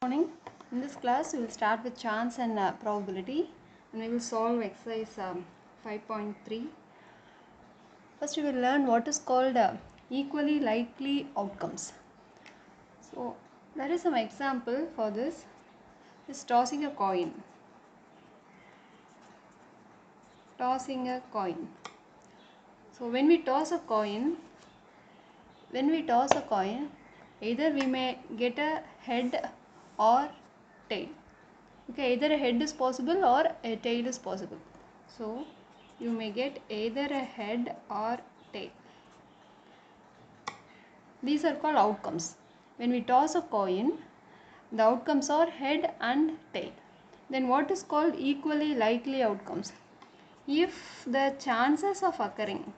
Morning. In this class, we will start with chance and probability, and we will solve exercise 5.3. First, we will learn what is called equally likely outcomes. So, there is some example for this. Is tossing a coin. Tossing a coin. So, when we toss a coin, either we may get a head or tail. Okay, either a head is possible or a tail is possible. So, you may get either a head or tail. These are called outcomes. When we toss a coin, the outcomes are head and tail. Then what is called equally likely outcomes? If the chances of occurring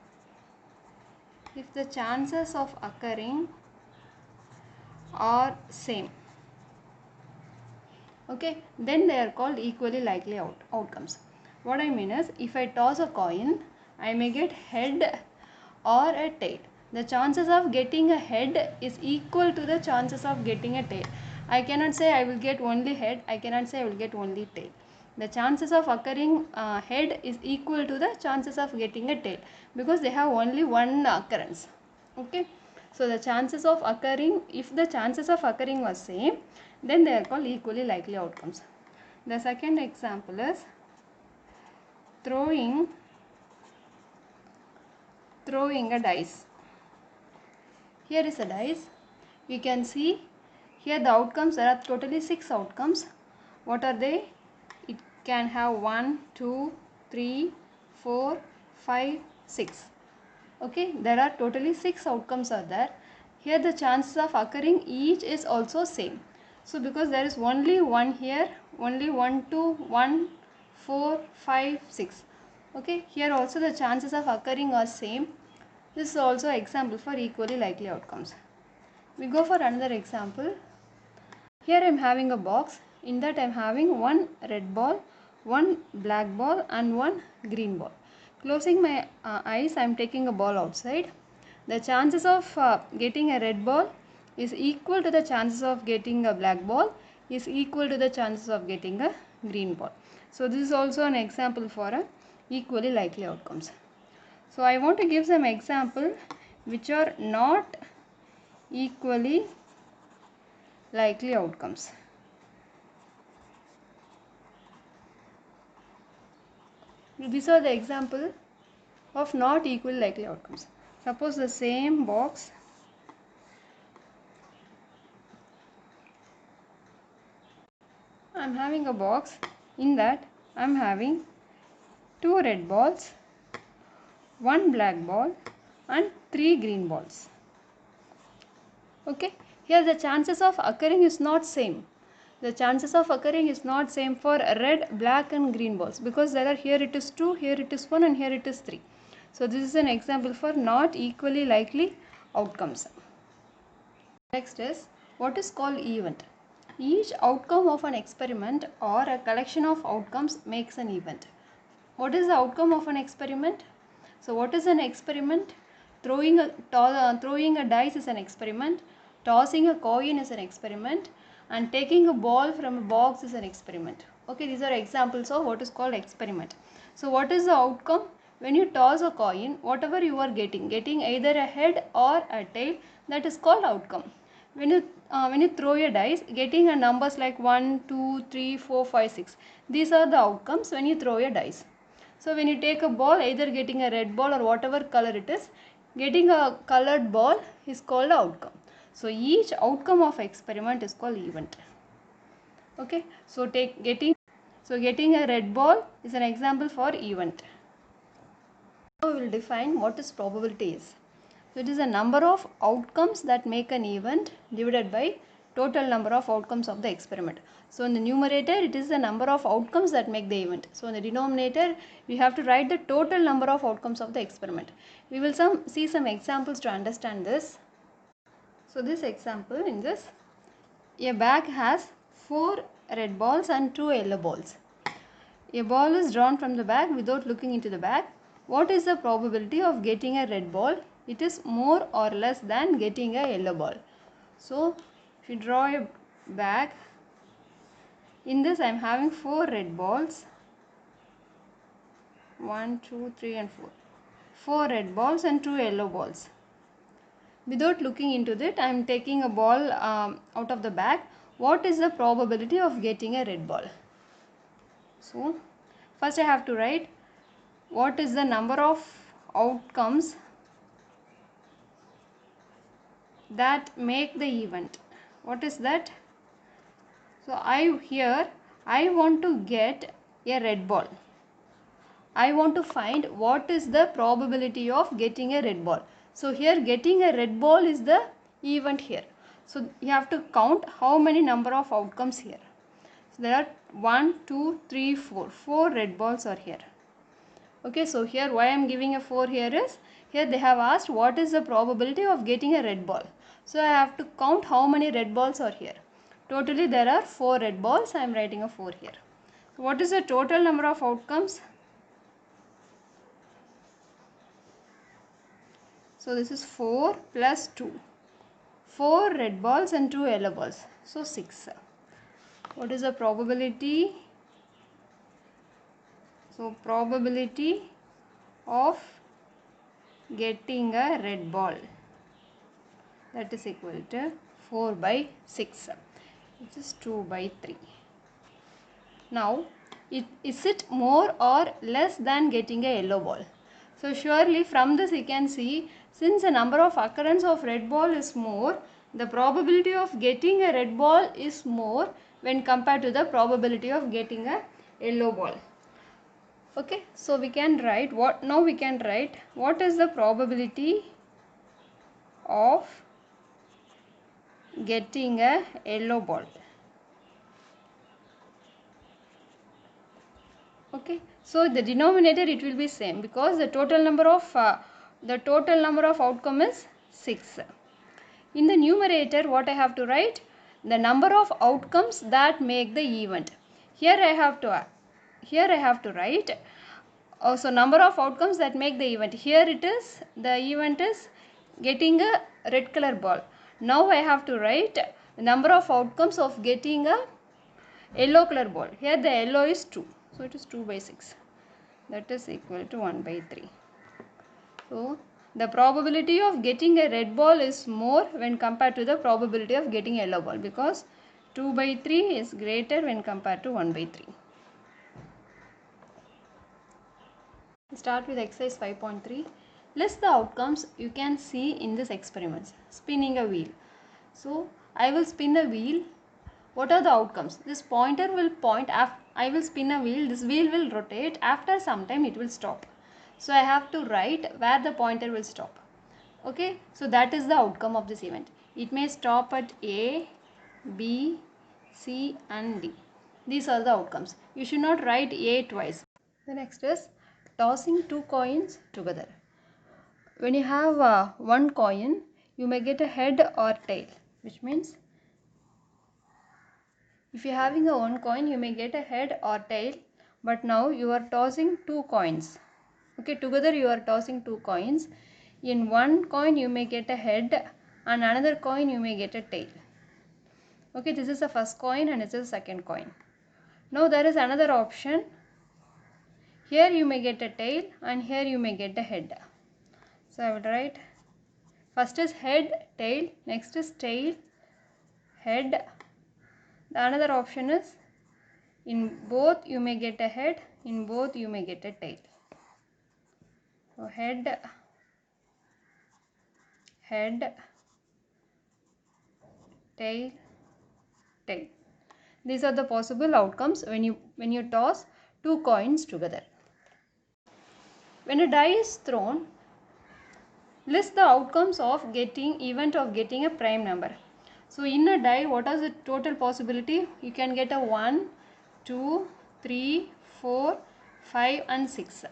are same, okay, then they are called equally likely outcomes. What I mean is, if I toss a coin, I may get head or a tail. The chances of getting a head is equal to the chances of getting a tail. I cannot say I will get only head, I cannot say I will get only tail. The chances of occurring head is equal to the chances of getting a tail, because they have only one occurrence. Okay, so the chances of occurring, if the chances of occurring was same, then they are called equally likely outcomes. The second example is throwing a dice. Here is a dice. We can see here the outcomes. There are totally 6 outcomes. What are they? It can have 1, 2, 3, 4, 5, 6. Okay, there are totally 6 outcomes are there. Here the chances of occurring each is also same. So because there is only one here, only 1, 2, 1, 4, 5, 6. Okay, here also the chances of occurring are same. This is also an example for equally likely outcomes. We go for another example. Here I am having a box. In that I am having one red ball, one black ball and one green ball. Closing my eyes, I am taking a ball outside. The chances of getting a red ball is equal to the chances of getting a black ball is equal to the chances of getting a green ball. So this is also an example for a equally likely outcomes. So I want to give some example which are not equally likely outcomes. These are the example of not equally likely outcomes. Suppose the same box, I am having a box. In that I am having 2 red balls, 1 black ball and 3 green balls. Okay, here the chances of occurring is not same. The chances of occurring is not same for red, black and green balls, because there are, here it is 2, here it is 1 and here it is 3. So this is an example for not equally likely outcomes. Next is what is called event. Each outcome of an experiment or a collection of outcomes makes an event. What is the outcome of an experiment? So what is an experiment? Throwing a dice is an experiment. Tossing a coin is an experiment. And taking a ball from a box is an experiment. Okay, these are examples of what is called experiment. So what is the outcome? When you toss a coin, whatever you are getting either a head or a tail, that is called outcome. When you throw a dice, getting a numbers like 1, 2, 3, 4, 5, 6. These are the outcomes when you throw a dice. So when you take a ball, either getting a red ball or whatever color it is, getting a colored ball is called outcome. So each outcome of experiment is called event. Okay, so getting a red ball is an example for event. Now we will define what is probability is. So it is a number of outcomes that make an event divided by total number of outcomes of the experiment. So in the numerator, it is the number of outcomes that make the event. So in the denominator, we have to write the total number of outcomes of the experiment. We will see some examples to understand this. So this example, in this, a bag has 4 red balls and 2 yellow balls. A ball is drawn from the bag without looking into the bag. What is the probability of getting a red ball? It is more or less than getting a yellow ball. So if you draw a bag In this I am having 4 red balls. 1, 2, 3 and 4. 4 red balls and 2 yellow balls. Without looking into that, I am taking a ball out of the bag. What is the probability of getting a red ball? So, first I have to write what is the number of outcomes that make the event. What is that? So, I want to get a red ball. I want to find what is the probability of getting a red ball. So, here getting a red ball is the event here. So, you have to count how many number of outcomes here. So, there are 1, 2, 3, 4. 4 red balls are here. Okay, so here why I am giving a 4 here is, here they have asked what is the probability of getting a red ball. So, I have to count how many red balls are here. Totally there are 4 red balls. I am writing a 4 here. So, what is the total number of outcomes? So, this is 4 plus 2. 4 red balls and 2 yellow balls. So, 6. What is the probability? So, probability of getting a red ball, that is equal to 4 by 6, which is 2 by 3. Now, is it more or less than getting a yellow ball? So, surely from this you can see, since the number of occurrence of red ball is more, the probability of getting a red ball is more when compared to the probability of getting a yellow ball. Okay, so we can write what is the probability of getting a yellow ball. Okay, so the denominator it will be same because the total number of outcome is 6. In the numerator, what I have to write? The number of outcomes that make the event. Here I have to write. So number of outcomes that make the event. Here it is, the event is getting a red color ball. Now I have to write the number of outcomes of getting a yellow color ball. Here the yellow is 2. So it is 2 by 6. That is equal to 1 by 3. So the probability of getting a red ball is more when compared to the probability of getting a yellow ball, because 2 by 3 is greater when compared to 1 by 3. Start with exercise 5.3. List the outcomes you can see in this experiment. Spinning a wheel. So I will spin a wheel. What are the outcomes? This pointer will point. I will spin a wheel. This wheel will rotate. After some time it will stop. So I have to write where the pointer will stop. Okay. So that is the outcome of this event. It may stop at A, B, C and D. These are the outcomes. You should not write A twice. The next is tossing 2 coins together. When you have one coin, you may get a head or tail, which means if you are having a one coin, you may get a head or tail, but now you are tossing 2 coins. Okay, together you are tossing 2 coins. In one coin you may get a head and another coin you may get a tail. Okay, this is the first coin and this is the second coin. Now there is another option. Here you may get a tail and here you may get a head. So I will write, first is head, tail, next is tail, head. The another option is, in both you may get a head, in both you may get a tail. So head, head, tail, tail. These are the possible outcomes when you toss 2 coins together. When a die is thrown, list the outcomes of getting a prime number. So in a die, what is the total possibility? You can get a 1, 2, 3, 4, 5 and 6.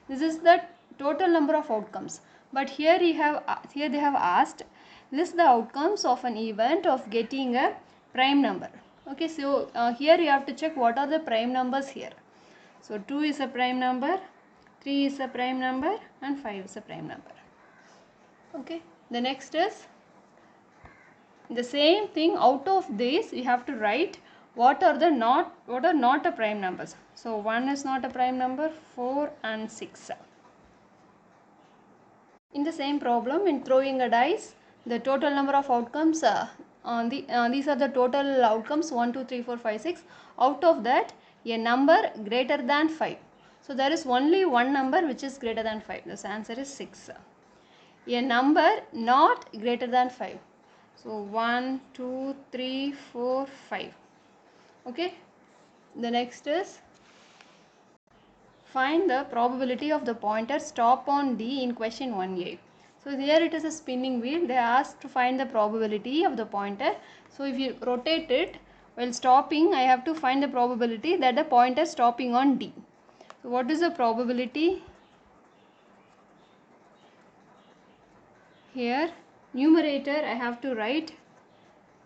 This is the total number of outcomes. But here they have asked, list the outcomes of an event of getting a prime number. Okay, so here you have to check what are the prime numbers here. So 2 is a prime number, 3 is a prime number and 5 is a prime number. Okay, the next is the same thing. Out of this you have to write what are not a prime numbers. So 1 is not a prime number, 4 and 6. In the same problem, in throwing a dice, the total number of outcomes these are the total outcomes 1 2 3 4 5 6. Out of that, a number greater than 5. So there is only one number which is greater than 5. This answer is 6. A number not greater than 5. So 1 2 3 4 5. Okay. The next is find the probability of the pointer stop on D in question 1a. So here it is a spinning wheel. They asked to find the probability of the pointer. So if you rotate it while stopping, I have to find the probability that the pointer stopping on D. So what is the probability? Here numerator I have to write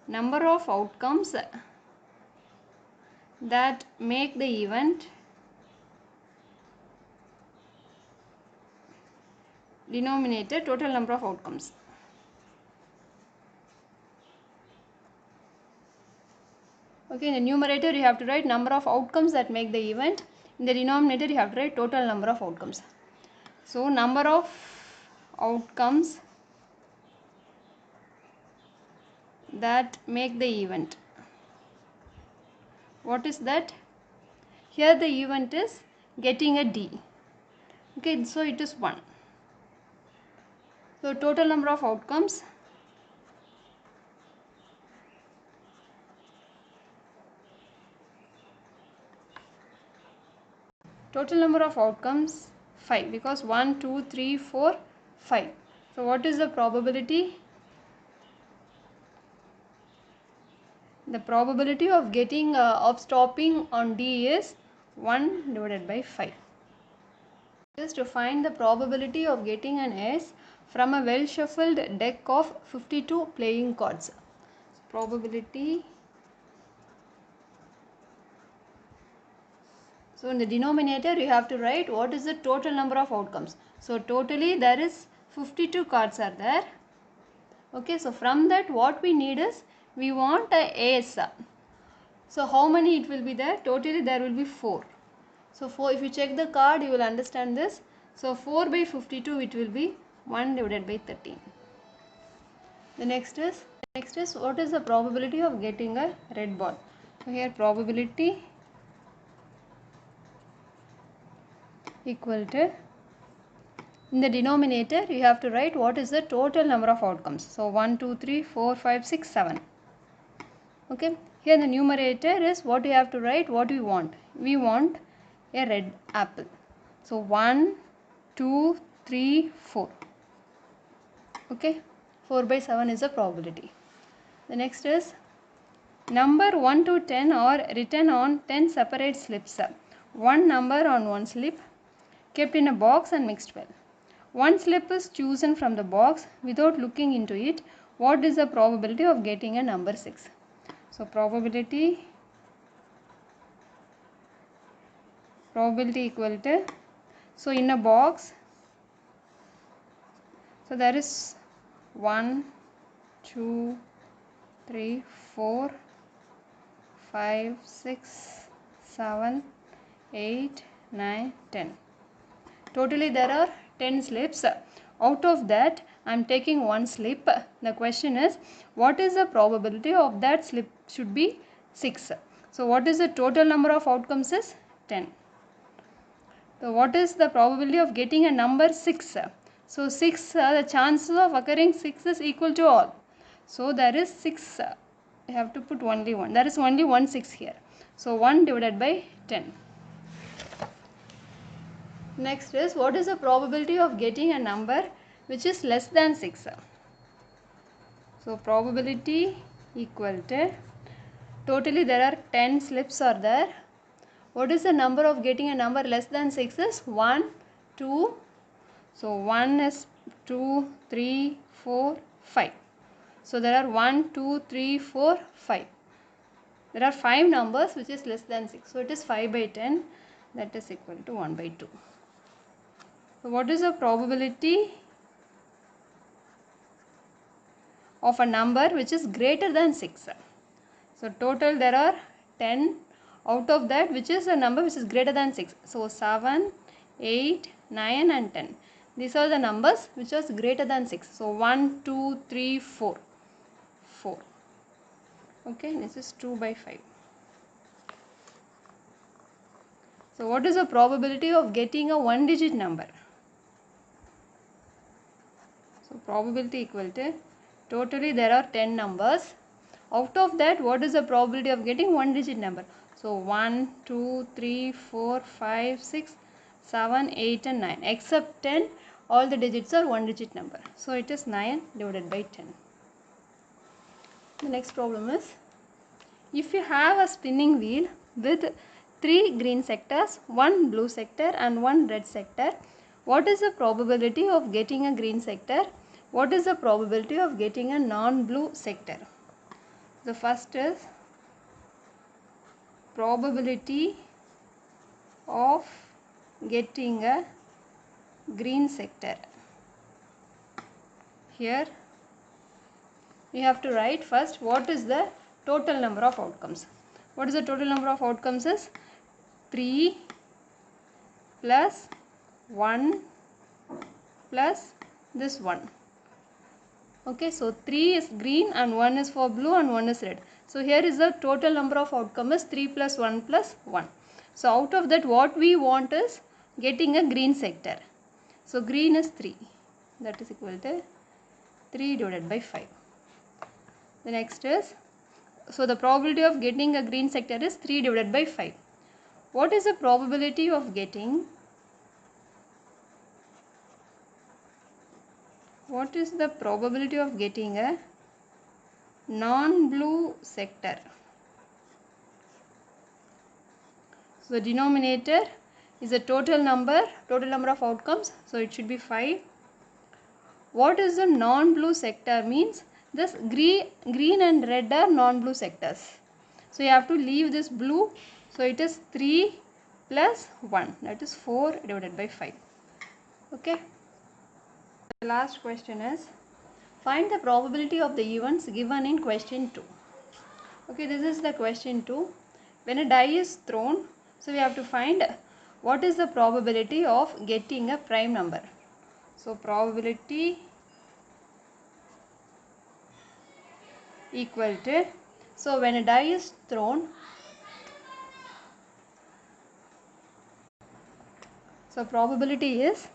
number of outcomes that make the event, denominator total number of outcomes. Okay, in the numerator you have to write number of outcomes that make the event. In the denominator you have to write total number of outcomes. So number of outcomes that make the event. What is that? Here the event is getting a D. Okay, so it is 1. So total number of outcomes total number of outcomes 5, because 1 2 3 4 5. So what is the probability? The probability of getting of stopping on D is 1 divided by 5. Just to find the probability of getting an S from a well shuffled deck of 52 playing cards. Probability. So in the denominator you have to write what is the total number of outcomes. So totally there is 52 cards are there. Okay, so from that what we need is we want a ace. So how many it will be there? Totally there will be 4. So 4, if you check the card you will understand this. So 4 by 52 it will be 1 divided by 13. The next is what is the probability of getting a red ball? So here probability equal to, in the denominator you have to write what is the total number of outcomes. So 1 2 3 4 5 6 7. Okay, here the numerator is what you have to write, what we want. We want a red apple. So 1 2 3 4. Okay, 4 by 7 is the probability. The next is number 1 to 10 are written on 10 separate slips. One number on one slip kept in a box and mixed well. One slip is chosen from the box without looking into it. What is the probability of getting a number 6? So probability equal to, so in a box, so there is 1 2 3 4 5 6 7 8 9 10. Totally there are 10 slips. Out of that I am taking one slip. The question is what is the probability of that slip should be 6. So what is the total number of outcomes is 10. So what is the probability of getting a number 6? So 6, the chances of occurring 6 is equal to all. So there is 6. You have to put only 1. There is only 1 6 here. So 1 divided by 10. Next is what is the probability of getting a number which is less than 6? So probability equal to, totally there are 10 slips are there. What is the number of getting a number less than 6 is 1 2. So 1 is 2 3 4 5. So there are 1 2 3 4 5. There are 5 numbers which is less than 6. So it is 5 by 10, that is equal to 1 by 2. So what is the probability of a number which is greater than 6? So total there are 10 out of that which is a number which is greater than 6. So 7, 8, 9 and 10. These are the numbers which was greater than 6. So 1, 2, 3, 4. 4. Okay, this is 2 by 5. So what is the probability of getting a one digit number? So probability equal to, totally there are 10 numbers. Out of that, what is the probability of getting one digit number? So 1, 2, 3, 4, 5, 6, 7, 8 and 9. Except 10, all the digits are one digit number. So it is 9 divided by 10. The next problem is, if you have a spinning wheel with 3 green sectors, 1 blue sector and 1 red sector, what is the probability of getting a green sector? What is the probability of getting a non-blue sector? The first is probability of getting a green sector. Here we have to write first what is the total number of outcomes. What is the total number of outcomes is 3 plus 1 plus this 1. Okay, so 3 is green and 1 is for blue and 1 is red. So here is the total number of outcome is 3 plus 1 plus 1. So out of that what we want is getting a green sector. So green is 3. That is equal to 3 divided by 5. The next is, so the probability of getting a green sector is 3 divided by 5. What is the probability of getting, what is the probability of getting a non-blue sector? So the denominator is the total number of outcomes. So it should be 5. What is the non-blue sector means? This green and red are non-blue sectors. So you have to leave this blue. So it is 3 plus 1, that is 4 divided by 5. Okay. The last question is, find the probability of the events given in question 2. Okay, this is the question 2. When a die is thrown, so we have to find what is the probability of getting a prime number. So probability equal to, so when a die is thrown, so probability is,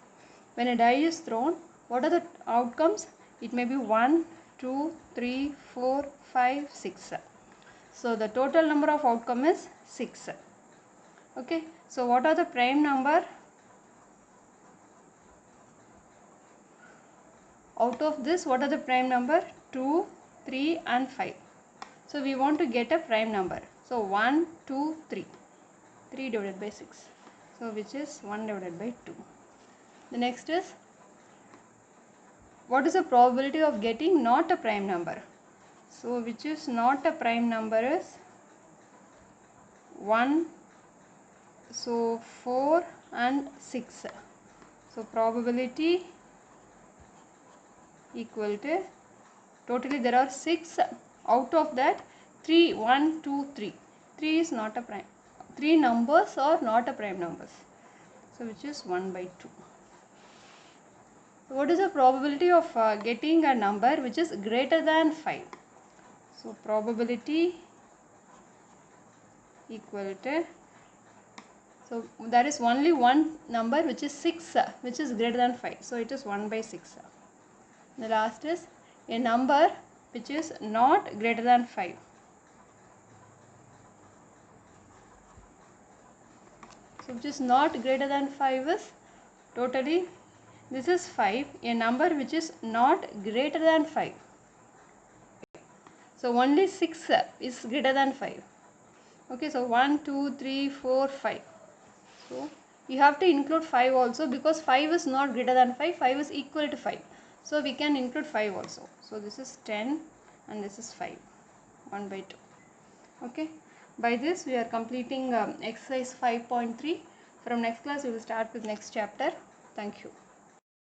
when a die is thrown, what are the outcomes? It may be 1, 2, 3, 4, 5, 6. So the total number of outcome is 6. Okay, so what are the prime number? Out of this, what are the prime number? 2, 3 and 5. So we want to get a prime number. So 1, 2, 3. 3 divided by 6. So which is 1 divided by 2. The next is, what is the probability of getting not a prime number? So which is not a prime number is 1, so 4 and 6. So probability equal to, totally there are 6. Out of that 3, 1, 2, 3. 3 is not a prime. 3 numbers are not a prime numbers. So which is 1 by 2. What is the probability of getting a number which is greater than 5? So probability equal to, so there is only one number which is 6 which is greater than 5. So it is 1 by 6. The last is a number which is not greater than 5. So which is not greater than 5 is, totally this is 5, a number which is not greater than 5. So only 6 is greater than 5. Okay, so 1, 2, 3, 4, 5. So you have to include 5 also, because 5 is not greater than 5, 5 is equal to 5. So we can include 5 also. So this is 10 and this is 5, 1 by 2. Okay, by this we are completing exercise 5.3. From next class we will start with next chapter. Thank you.